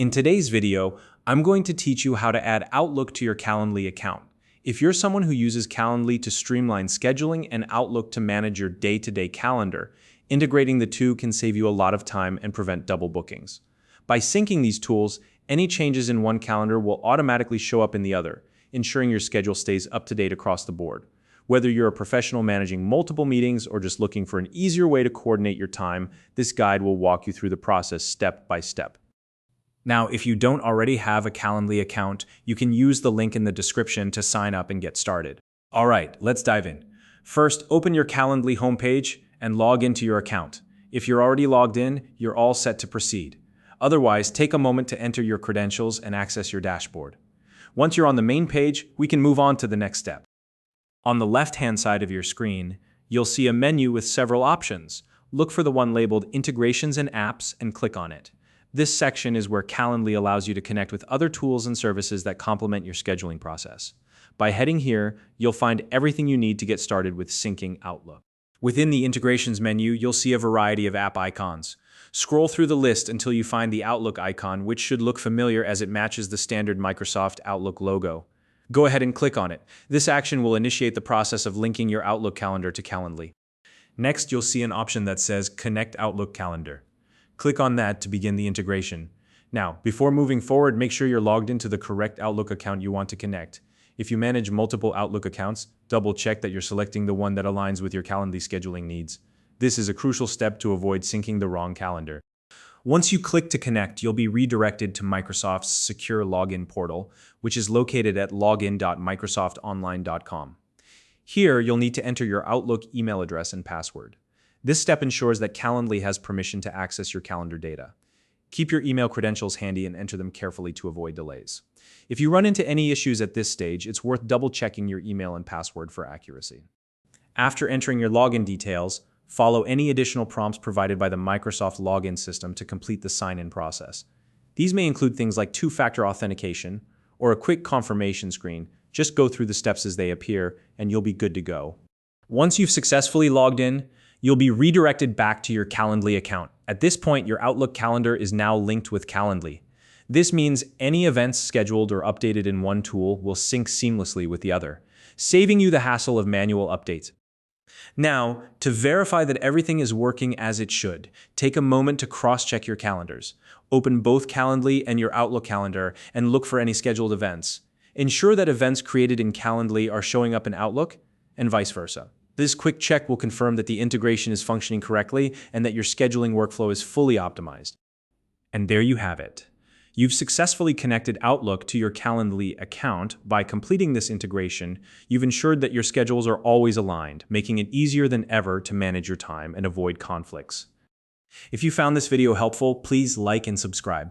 In today's video, I'm going to teach you how to add Outlook to your Calendly account. If you're someone who uses Calendly to streamline scheduling and Outlook to manage your day-to-day calendar, integrating the two can save you a lot of time and prevent double bookings. By syncing these tools, any changes in one calendar will automatically show up in the other, ensuring your schedule stays up to date across the board. Whether you're a professional managing multiple meetings or just looking for an easier way to coordinate your time, this guide will walk you through the process step by step. Now, if you don't already have a Calendly account, you can use the link in the description to sign up and get started. All right, let's dive in. First, open your Calendly homepage and log into your account. If you're already logged in, you're all set to proceed. Otherwise, take a moment to enter your credentials and access your dashboard. Once you're on the main page, we can move on to the next step. On the left-hand side of your screen, you'll see a menu with several options. Look for the one labeled Integrations and Apps and click on it. This section is where Calendly allows you to connect with other tools and services that complement your scheduling process. By heading here, you'll find everything you need to get started with syncing Outlook. Within the Integrations menu, you'll see a variety of app icons. Scroll through the list until you find the Outlook icon, which should look familiar as it matches the standard Microsoft Outlook logo. Go ahead and click on it. This action will initiate the process of linking your Outlook calendar to Calendly. Next, you'll see an option that says Connect Outlook Calendar. Click on that to begin the integration. Now, before moving forward, make sure you're logged into the correct Outlook account you want to connect. If you manage multiple Outlook accounts, double-check that you're selecting the one that aligns with your Calendly scheduling needs. This is a crucial step to avoid syncing the wrong calendar. Once you click to connect, you'll be redirected to Microsoft's secure login portal, which is located at login.microsoftonline.com. Here, you'll need to enter your Outlook email address and password. This step ensures that Calendly has permission to access your calendar data. Keep your email credentials handy and enter them carefully to avoid delays. If you run into any issues at this stage, it's worth double-checking your email and password for accuracy. After entering your login details, follow any additional prompts provided by the Microsoft login system to complete the sign-in process. These may include things like two-factor authentication or a quick confirmation screen. Just go through the steps as they appear, and you'll be good to go. Once you've successfully logged in, you'll be redirected back to your Calendly account. At this point, your Outlook calendar is now linked with Calendly. This means any events scheduled or updated in one tool will sync seamlessly with the other, saving you the hassle of manual updates. Now, to verify that everything is working as it should, take a moment to cross-check your calendars. Open both Calendly and your Outlook calendar and look for any scheduled events. Ensure that events created in Calendly are showing up in Outlook, and vice versa. This quick check will confirm that the integration is functioning correctly and that your scheduling workflow is fully optimized. And there you have it. You've successfully connected Outlook to your Calendly account. By completing this integration, you've ensured that your schedules are always aligned, making it easier than ever to manage your time and avoid conflicts. If you found this video helpful, please like and subscribe.